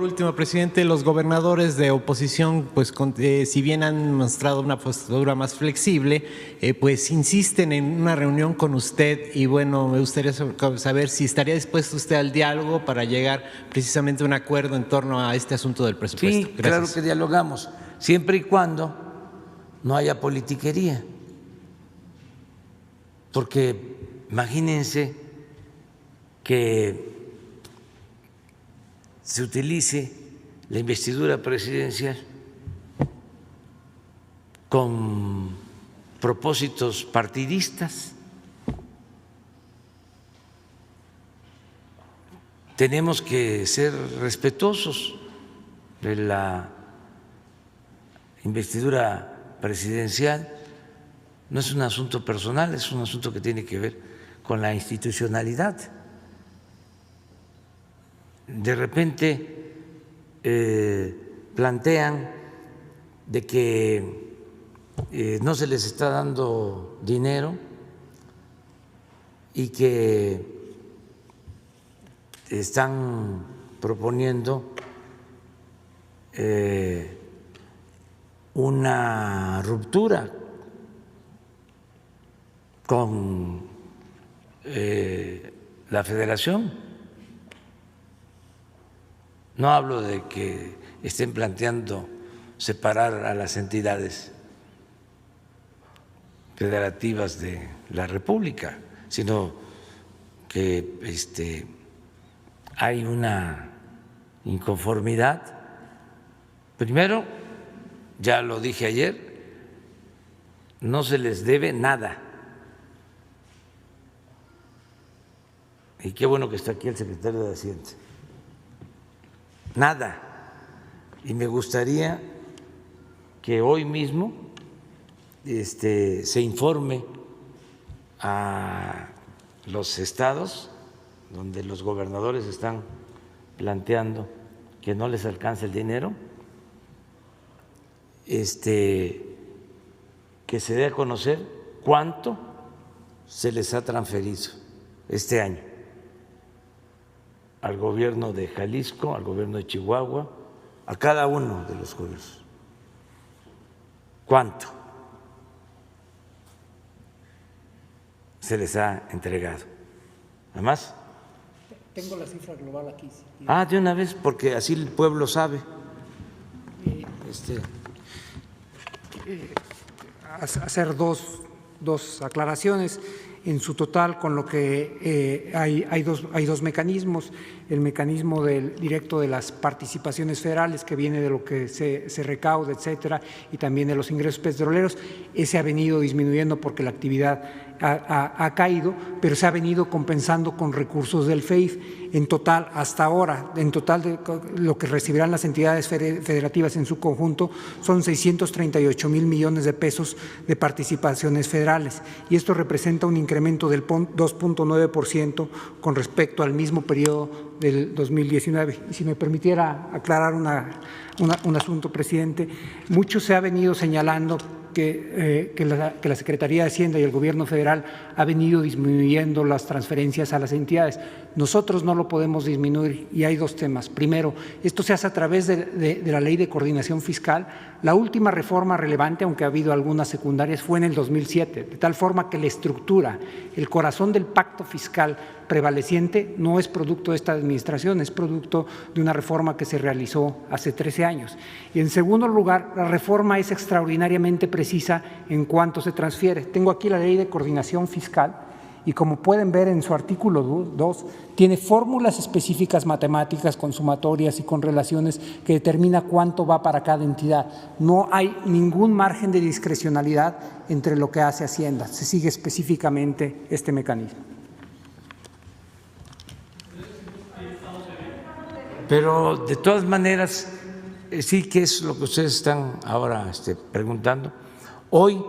por último, presidente, los gobernadores de oposición, pues si bien han mostrado una postura más flexible, pues insisten en una reunión con usted y bueno, me gustaría saber si estaría dispuesto usted al diálogo para llegar precisamente a un acuerdo en torno a este asunto del presupuesto. Sí, Gracias. claro que dialogamos, siempre y cuando no haya politiquería, porque imagínense que se utilice la investidura presidencial con propósitos partidistas. Tenemos que ser respetuosos de la investidura presidencial. No es un asunto personal, es un asunto que tiene que ver con la institucionalidad. De repente plantean de que no se les está dando dinero y que están proponiendo una ruptura con la Federación. No hablo de que estén planteando separar a las entidades federativas de la República, sino que hay una inconformidad. Primero, ya lo dije ayer, no se les debe nada. Y qué bueno que está aquí el secretario de Hacienda. Nada. Y me gustaría que hoy mismo se informe a los estados donde los gobernadores están planteando que no les alcanza el dinero, que se dé a conocer cuánto se les ha transferido este año al gobierno de Jalisco, al gobierno de Chihuahua, a cada uno de los gobiernos. ¿Cuánto se les ha entregado? Además, tengo la cifra global aquí. De una vez, porque así el pueblo sabe. Hacer dos aclaraciones. En su total, con lo que hay dos mecanismos: el mecanismo directo de las participaciones federales, que viene de lo que se recauda, etcétera, y también de los ingresos petroleros. Ese ha venido disminuyendo porque la actividad ha caído, pero se ha venido compensando con recursos del FEIF. En total, hasta ahora, en total de lo que recibirán las entidades federativas en su conjunto son 638,000 millones de pesos de participaciones federales, y esto representa un incremento del 2.9% con respecto al mismo periodo del 2019. Y si me permitiera aclarar un asunto, presidente, mucho se ha venido señalando que la Secretaría de Hacienda y el Gobierno federal ha venido disminuyendo las transferencias a las entidades. Nosotros no lo podemos disminuir, y hay dos temas. Primero, esto se hace a través de la Ley de Coordinación Fiscal. La última reforma relevante, aunque ha habido algunas secundarias, fue en el 2007, de tal forma que la estructura, el corazón del pacto fiscal prevaleciente no es producto de esta administración, es producto de una reforma que se realizó hace 13 años. Y en segundo lugar, la reforma es extraordinariamente precisa en cuanto se transfiere. Tengo aquí la Ley de Coordinación Fiscal y, como pueden ver en su artículo 2, tiene fórmulas específicas matemáticas con sumatorias y con relaciones que determina cuánto va para cada entidad. No hay ningún margen de discrecionalidad entre lo que hace Hacienda. Se sigue específicamente este mecanismo. Pero de todas maneras, sí, que es lo que ustedes están ahora preguntando. Hoy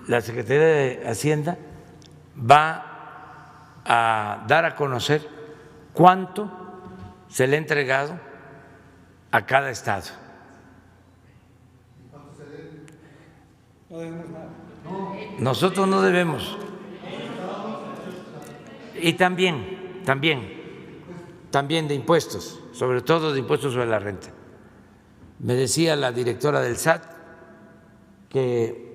la Secretaría de Hacienda va a dar a conocer cuánto se le ha entregado a cada estado. Nosotros no debemos. Y también también de impuestos, sobre todo de impuestos sobre la renta. Me decía la directora del SAT que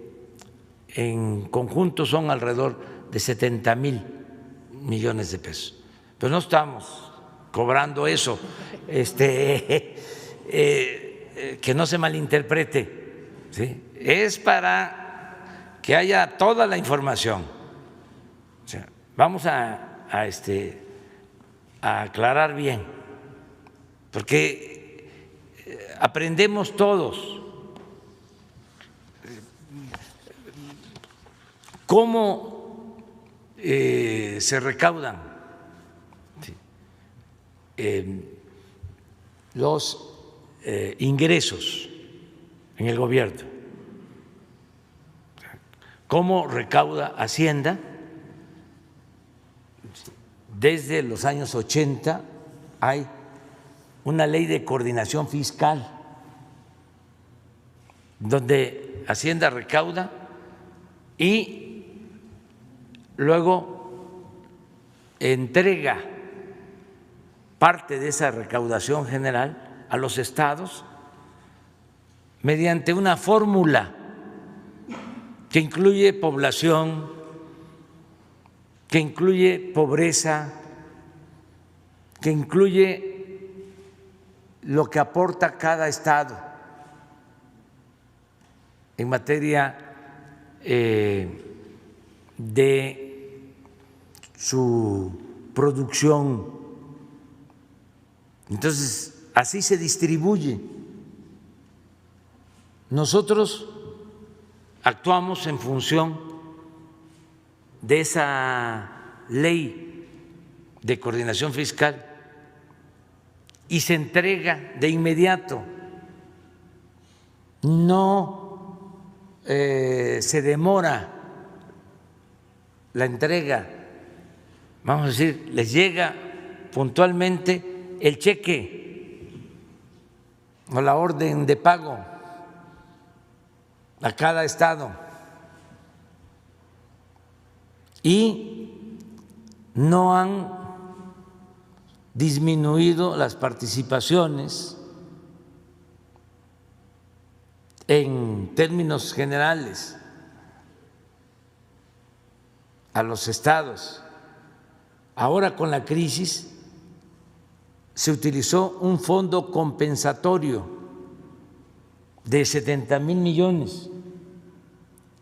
en conjunto son alrededor de 70,000 millones de pesos, pero no estamos cobrando eso, que no se malinterprete, ¿sí? Es para que haya toda la información. O sea, vamos a aclarar bien, porque aprendemos todos cómo se recaudan los ingresos en el gobierno, cómo recauda Hacienda. Desde los años 80 hay una ley de coordinación fiscal donde Hacienda recauda y luego entrega parte de esa recaudación general a los estados mediante una fórmula que incluye población, que incluye pobreza, que incluye lo que aporta cada estado en materia de su producción. Entonces, así se distribuye. Nosotros actuamos en función de esa ley de coordinación fiscal y se entrega de inmediato, no se demora la entrega, vamos a decir, les llega puntualmente el cheque o la orden de pago a cada estado y no han disminuido las participaciones en términos generales a los estados. Ahora con la crisis se utilizó un fondo compensatorio de 70,000 millones.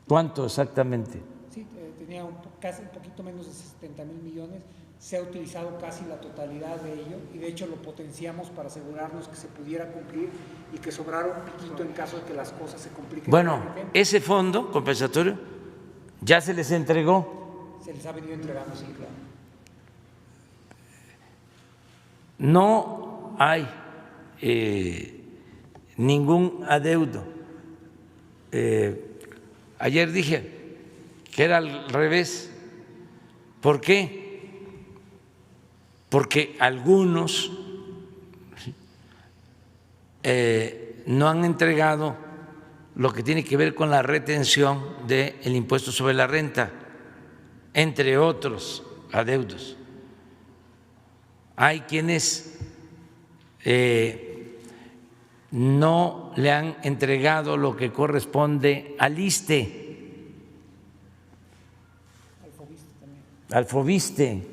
¿Cuánto exactamente? Sí, tenía casi un poquito menos de 70,000 millones. Se ha utilizado casi la totalidad de ello y de hecho lo potenciamos para asegurarnos que se pudiera cumplir y que sobrara un piquito en caso de que las cosas se compliquen. Bueno, ese fondo compensatorio ya se les entregó. Se les ha venido entregando, sí, claro. No hay ningún adeudo. Ayer dije que era al revés. ¿Por qué? Porque algunos no han entregado lo que tiene que ver con la retención del impuesto sobre la renta, entre otros adeudos. Hay quienes no le han entregado lo que corresponde al ISSSTE, al FOBISSSTE.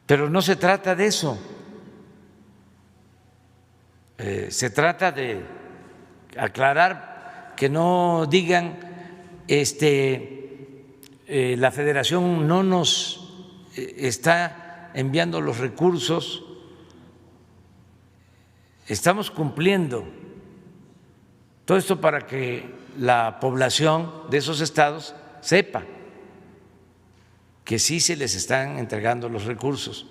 Pero no se trata de eso, se trata de aclarar, que no digan la Federación no nos está enviando los recursos, estamos cumpliendo. Todo esto para que la población de esos estados sepa que sí se les están entregando los recursos.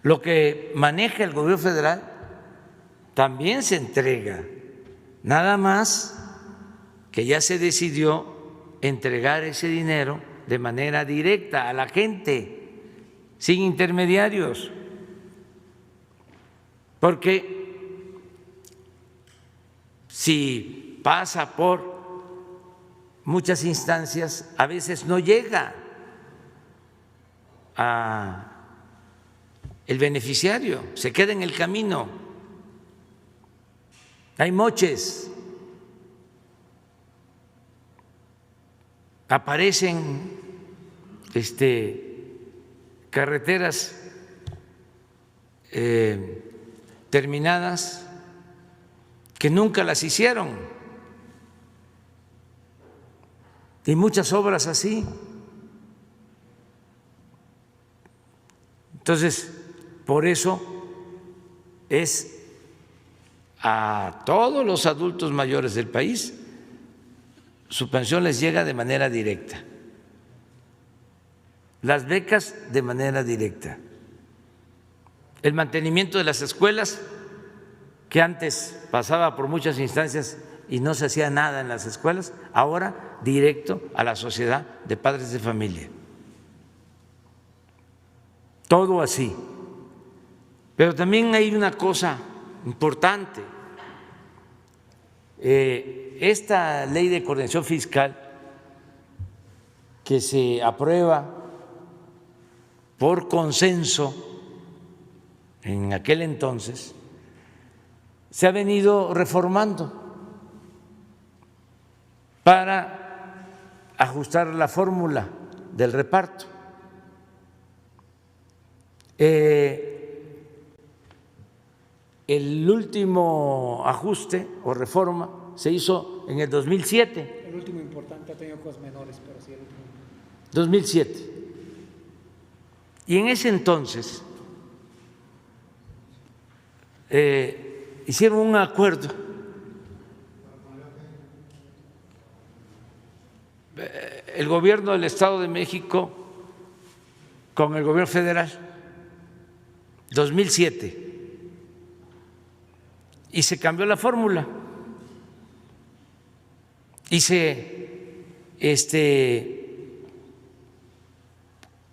Lo que maneja el gobierno federal también se entrega, nada más que ya se decidió entregar ese dinero de manera directa a la gente, sin intermediarios, porque si pasa por muchas instancias, a veces no llega a el beneficiario, se queda en el camino. Hay moches, aparecen carreteras terminadas que nunca las hicieron, y muchas obras así. Entonces, por eso es a todos los adultos mayores del país, su pensión les llega de manera directa, las becas de manera directa, el mantenimiento de las escuelas, que antes pasaba por muchas instancias y no se hacía nada en las escuelas, ahora directo a la sociedad de padres de familia. Todo así. Pero también hay una cosa importante. Esta ley de coordinación fiscal que se aprueba por consenso en aquel entonces, se ha venido reformando para ajustar la fórmula del reparto. El último ajuste o reforma se hizo en el 2007. El último importante, ha tenido cosas menores, pero sí el último. 2007. Y en ese entonces hicieron un acuerdo el gobierno del Estado de México con el gobierno federal, 2007, y se cambió la fórmula y se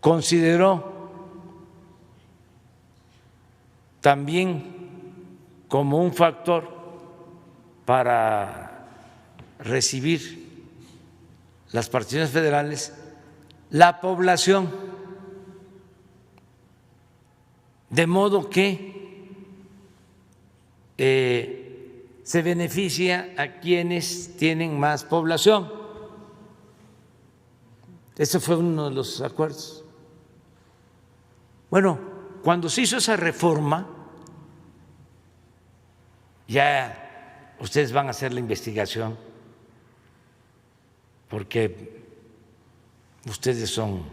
consideró también como un factor para recibir las participaciones federales la población, de modo que se beneficia a quienes tienen más población. Ese fue uno de los acuerdos. Bueno, cuando se hizo esa reforma, ya ustedes van a hacer la investigación, porque ustedes son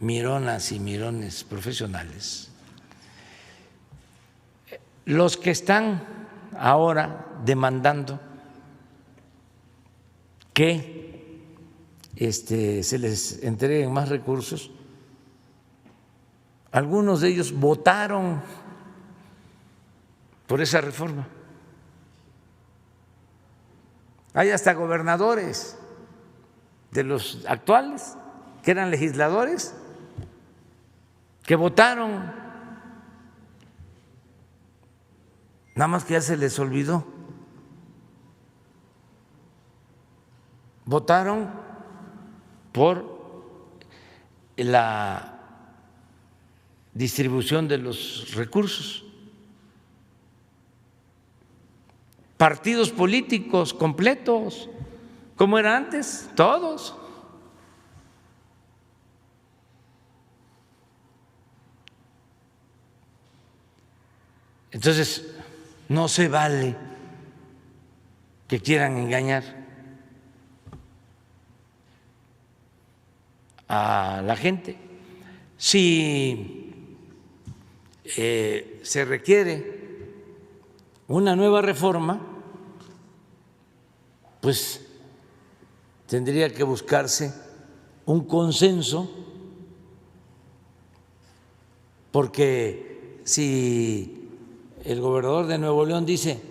mironas y mirones profesionales. Los que están ahora demandando que se les entreguen más recursos, algunos de ellos votaron por esa reforma. Hay hasta gobernadores de los actuales que eran legisladores que votaron, nada más que ya se les olvidó. Votaron por la distribución de los recursos. Partidos políticos completos, como era antes, todos. Entonces, no se vale que quieran engañar a la gente. Si se requiere una nueva reforma, pues tendría que buscarse un consenso, porque si el gobernador de Nuevo León dice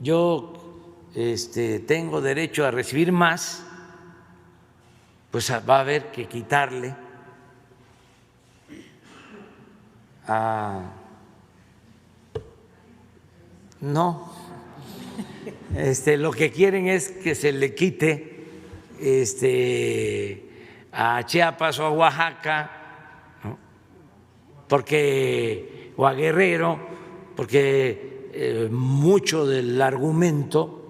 yo tengo derecho a recibir más, pues va a haber que quitarle no, lo que quieren es que se le quite a Chiapas o a Oaxaca, ¿no? porque, o a Guerrero, porque mucho del argumento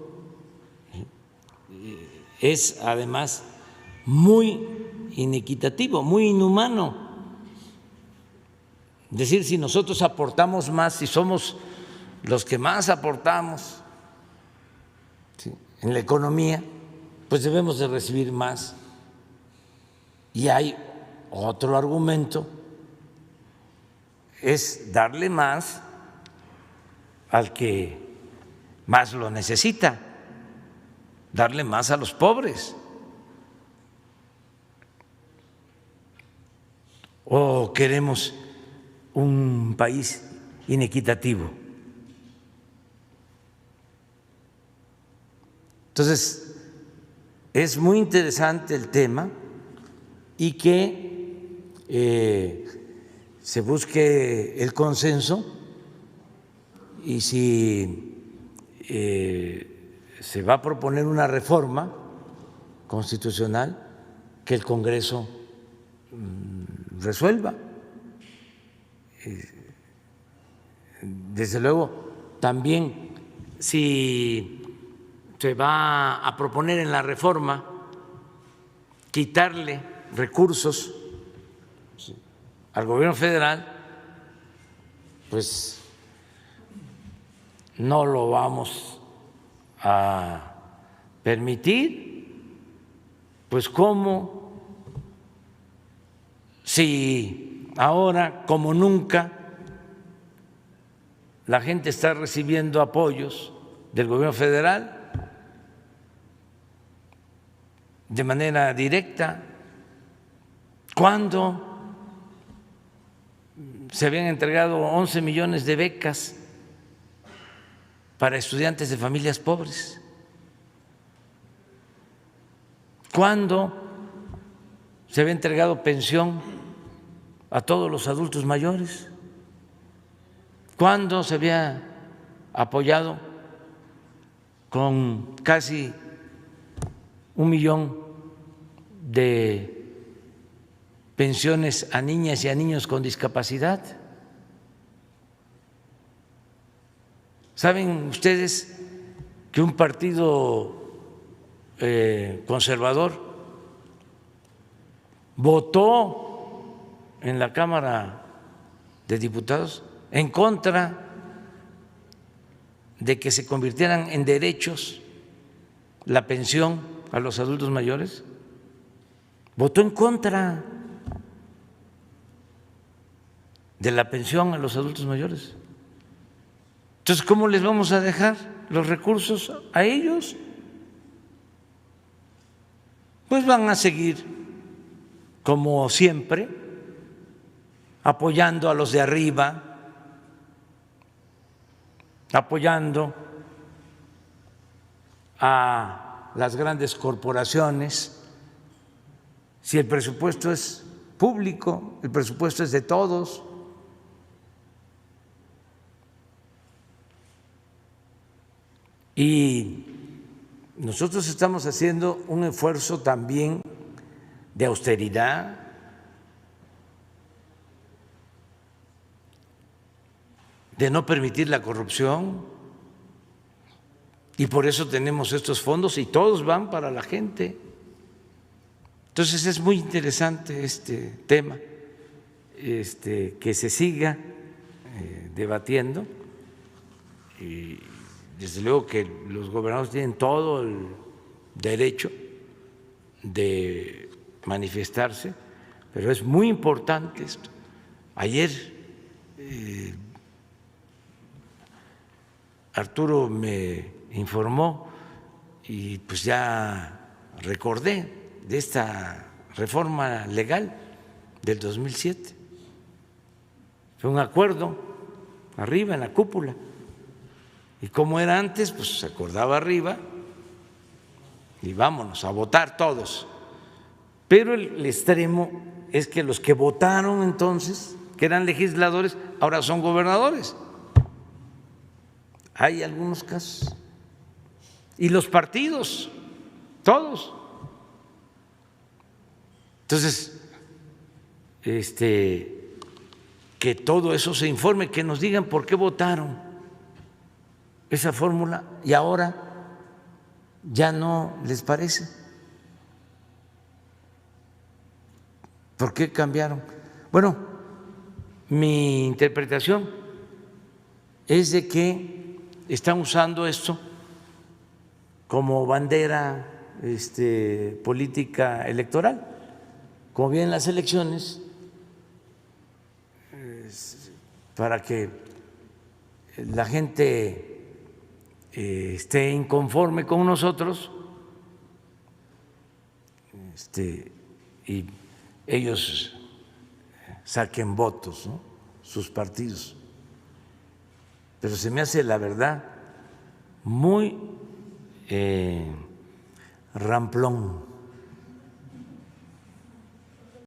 es además muy inequitativo, muy inhumano. Es decir, si nosotros aportamos más, si somos los que más aportamos, ¿sí?, en la economía, pues debemos de recibir más. Y hay otro argumento, es darle más al que más lo necesita, darle más a los pobres. ¿O queremos un país inequitativo? Entonces, es muy interesante el tema y que se busque el consenso, y si se va a proponer una reforma constitucional, que el Congreso resuelva. Desde luego, también si se va a proponer en la reforma quitarle recursos al gobierno federal, pues no lo vamos a permitir. Pues ¿cómo? Si ahora, como nunca, la gente está recibiendo apoyos del gobierno federal de manera directa, cuando se habían entregado 11 millones de becas para estudiantes de familias pobres, cuando se había entregado pensión a todos los adultos mayores, cuando se había apoyado con casi 1 millón de pensiones a niñas y a niños con discapacidad. ¿Saben ustedes que un partido conservador votó en la Cámara de Diputados en contra de que se convirtieran en derechos la pensión a los adultos mayores? Votó en contra de la pensión a los adultos mayores. Entonces, ¿cómo les vamos a dejar los recursos a ellos? Pues van a seguir, como siempre, apoyando a los de arriba, apoyando a las grandes corporaciones. Si el presupuesto es público, el presupuesto es de todos. Y nosotros estamos haciendo un esfuerzo también de austeridad, de no permitir la corrupción, y por eso tenemos estos fondos y todos van para la gente. Entonces es muy interesante este tema, que se siga debatiendo, y desde luego que los gobernadores tienen todo el derecho de manifestarse, pero es muy importante esto. Ayer Arturo me informó y pues ya recordé de esta reforma legal del 2007. Fue un acuerdo arriba en la cúpula. Y como era antes, pues se acordaba arriba y vámonos a votar todos. Pero el extremo es que los que votaron entonces, que eran legisladores, ahora son gobernadores. Hay algunos casos. Y los partidos, todos. Entonces, que que todo eso se informe, que nos digan por qué votaron esa fórmula y ahora ya no les parece. ¿Por qué cambiaron? Bueno, mi interpretación es de que están usando esto como bandera política electoral. Como vienen las elecciones, para que la gente esté inconforme con nosotros y ellos saquen votos, ¿no? Sus partidos. Pero se me hace, la verdad, muy ramplón